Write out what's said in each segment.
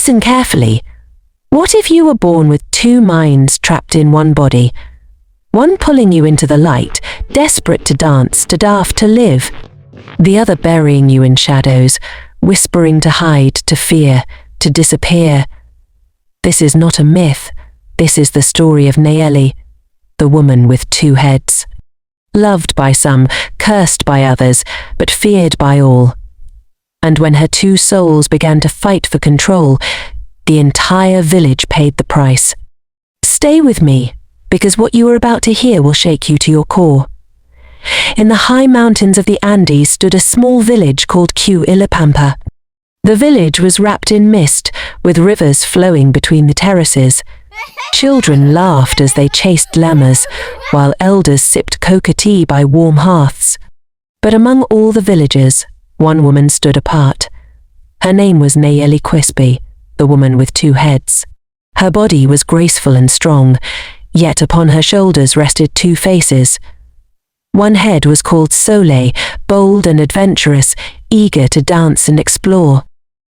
Listen carefully. What if you were born with two minds trapped in one body? One pulling you into the light, desperate to dance, to laugh, to live. The other burying you in shadows, whispering to hide, to fear, to disappear. This is not a myth. This is the story of Nayeli, the woman with two heads. Loved by some, cursed by others, but feared by all. And when her two souls began to fight for control, the entire village paid the price. Stay with me, because what you are about to hear will shake you to your core. In the high mountains of the Andes stood a small village called Ilapampa. The village was wrapped in mist, with rivers flowing between the terraces. Children laughed as they chased llamas, while elders sipped coca tea by warm hearths. But among all the villagers, one woman stood apart. Her name was Nayeli, the woman with two heads. Her body was graceful and strong, yet upon her shoulders rested two faces. One head was called Soleil, bold and adventurous, eager to dance and explore.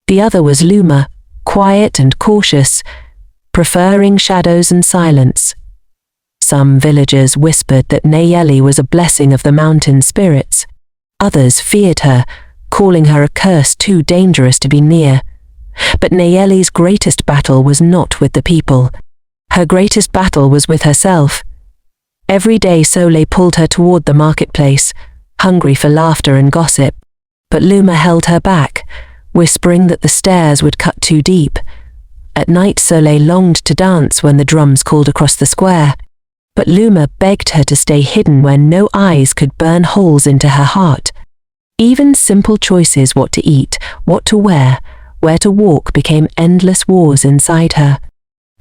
The other was Luma, quiet and cautious, preferring shadows and silence. Some villagers whispered that Nayeli was a blessing of the mountain spirits. Others feared her, calling her a curse too dangerous to be near. But Nayeli's greatest battle was not with the people. Her greatest battle was with herself. Every day Soleil pulled her toward the marketplace, hungry for laughter and gossip. But Luma held her back, whispering that the stairs would cut too deep. At night Soleil longed to dance when the drums called across the square. But Luma begged her to stay hidden where no eyes could burn holes into her heart. Even simple choices, what to eat, what to wear, where to walk, became endless wars inside her.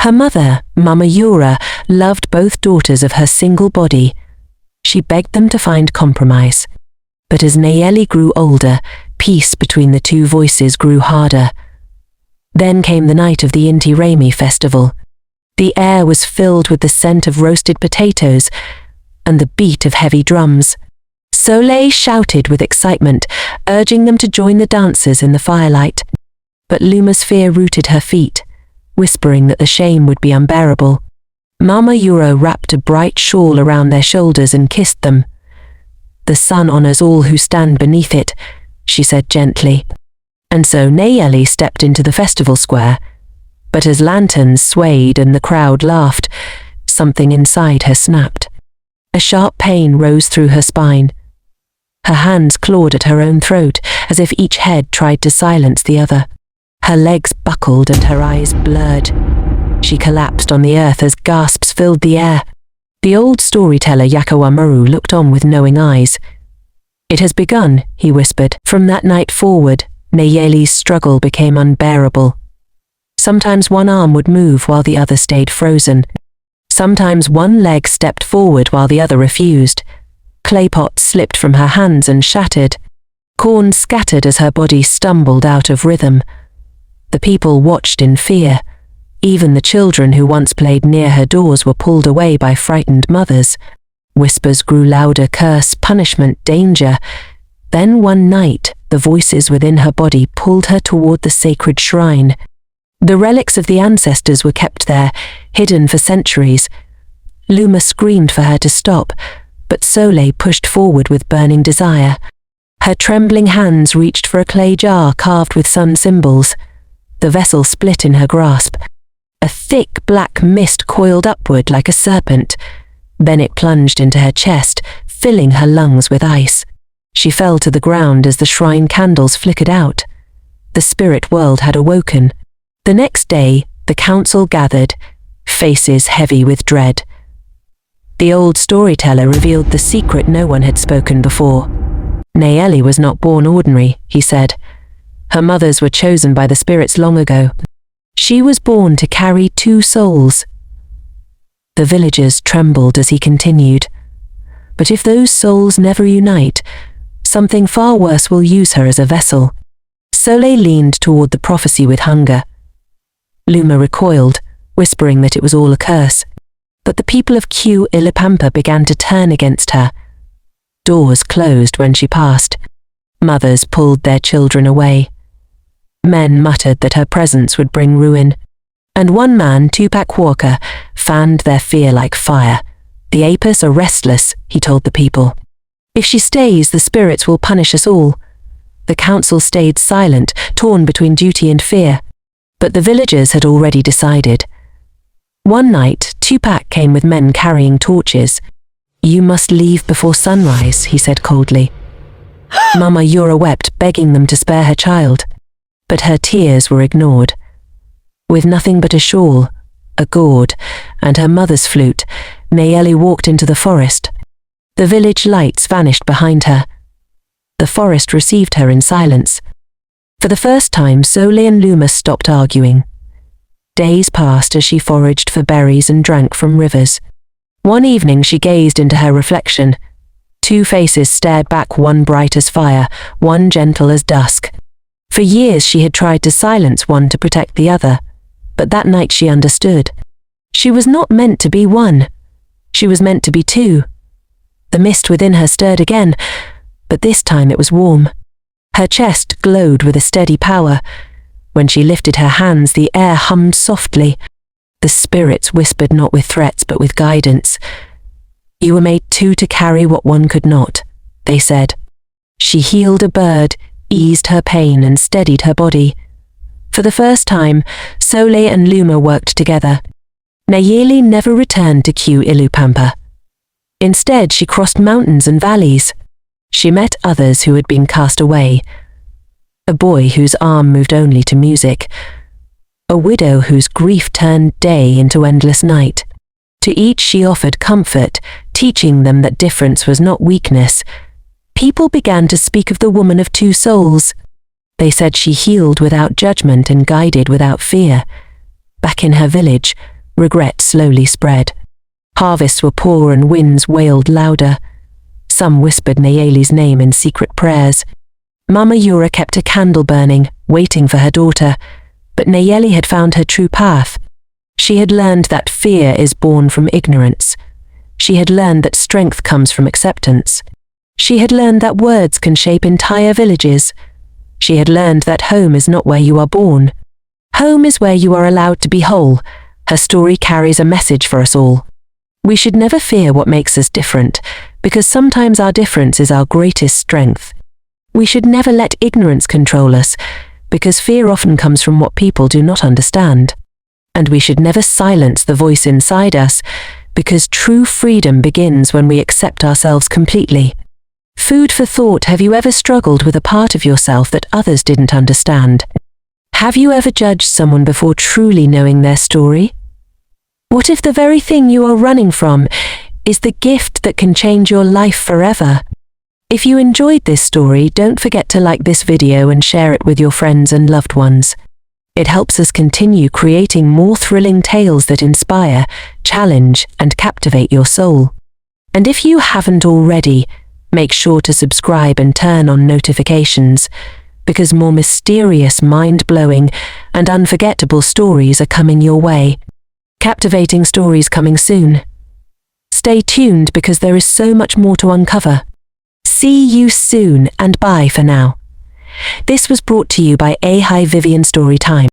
Her mother, Mama Yura, loved both daughters of her single body. She begged them to find compromise. But as Nayeli grew older, peace between the two voices grew harder. Then came the night of the Inti Raymi festival. The air was filled with the scent of roasted potatoes and the beat of heavy drums. Soleil shouted with excitement, urging them to join the dancers in the firelight. But Luma's fear rooted her feet, whispering that the shame would be unbearable. Mama Yura wrapped a bright shawl around their shoulders and kissed them. "The sun honors all who stand beneath it," she said gently. And so Nayeli stepped into the festival square. But as lanterns swayed and the crowd laughed, something inside her snapped. A sharp pain rose through her spine. Her hands clawed at her own throat, as if each head tried to silence the other. Her legs buckled and her eyes blurred. She collapsed on the earth as gasps filled the air. The old storyteller Yakawamaru looked on with knowing eyes. "It has begun," he whispered. From that night forward, Nayeli's struggle became unbearable. Sometimes one arm would move while the other stayed frozen. Sometimes one leg stepped forward while the other refused. Clay pots slipped from her hands and shattered. Corn scattered as her body stumbled out of rhythm. The people watched in fear. Even the children who once played near her doors were pulled away by frightened mothers. Whispers grew louder, curse, punishment, danger. Then one night, the voices within her body pulled her toward the sacred shrine. The relics of the ancestors were kept there, hidden for centuries. Luma screamed for her to stop, but Soleil pushed forward with burning desire. Her trembling hands reached for a clay jar carved with sun symbols. The vessel split in her grasp. A thick black mist coiled upward like a serpent. Then it plunged into her chest, filling her lungs with ice. She fell to the ground as the shrine candles flickered out. The spirit world had awoken. The next day, the council gathered, faces heavy with dread. The old storyteller revealed the secret no one had spoken before. Nayeli was not born ordinary, he said. Her mothers were chosen by the spirits long ago. She was born to carry two souls. The villagers trembled as he continued. But if those souls never unite, something far worse will use her as a vessel. Soleil leaned toward the prophecy with hunger. Luma recoiled, whispering that it was all a curse. But the people of Ilapampa began to turn against her. Doors closed when she passed. Mothers pulled their children away. Men muttered that her presence would bring ruin. And one man, Tupac Walker, fanned their fear like fire. "The Apis are restless," he told the people. "If she stays, the spirits will punish us all." The council stayed silent, torn between duty and fear. But the villagers had already decided. One night, Tupac came with men carrying torches. "You must leave before sunrise," he said coldly. Mama Yura wept, begging them to spare her child. But her tears were ignored. With nothing but a shawl, a gourd, and her mother's flute, Nayeli walked into the forest. The village lights vanished behind her. The forest received her in silence. For the first time, Sole and Luma stopped arguing. Days passed as she foraged for berries and drank from rivers. One evening she gazed into her reflection. Two faces stared back, one bright as fire, one gentle as dusk. For years she had tried to silence one to protect the other, but that night she understood. She was not meant to be one. She was meant to be two. The mist within her stirred again, but this time it was warm. Her chest glowed with a steady power. When she lifted her hands, the air hummed softly. The spirits whispered not with threats but with guidance. "You were made two to carry what one could not," they said. She healed a bird, eased her pain and steadied her body. For the first time, Sole and Luma worked together. Nayeli never returned to Q Ilupampa. Instead, she crossed mountains and valleys. She met others who had been cast away. A boy whose arm moved only to music. A widow whose grief turned day into endless night. To each she offered comfort, teaching them that difference was not weakness. People began to speak of the woman of two souls. They said she healed without judgment and guided without fear. Back in her village, regret slowly spread. Harvests were poor and winds wailed louder. Some whispered Nayeli's name in secret prayers. Mama Yura kept a candle burning, waiting for her daughter, but Nayeli had found her true path. She had learned that fear is born from ignorance. She had learned that strength comes from acceptance. She had learned that words can shape entire villages. She had learned that home is not where you are born. Home is where you are allowed to be whole. Her story carries a message for us all. We should never fear what makes us different, because sometimes our difference is our greatest strength. We should never let ignorance control us, because fear often comes from what people do not understand. And we should never silence the voice inside us, because true freedom begins when we accept ourselves completely. Food for thought: have you ever struggled with a part of yourself that others didn't understand? Have you ever judged someone before truly knowing their story? What if the very thing you are running from is the gift that can change your life forever? If you enjoyed this story, don't forget to like this video and share it with your friends and loved ones. It helps us continue creating more thrilling tales that inspire, challenge, and captivate your soul. And if you haven't already, make sure to subscribe and turn on notifications, because more mysterious, mind-blowing, and unforgettable stories are coming your way. Captivating stories coming soon. Stay tuned because there is so much more to uncover. See you soon and bye for now. This was brought to you by Vivian Storytime.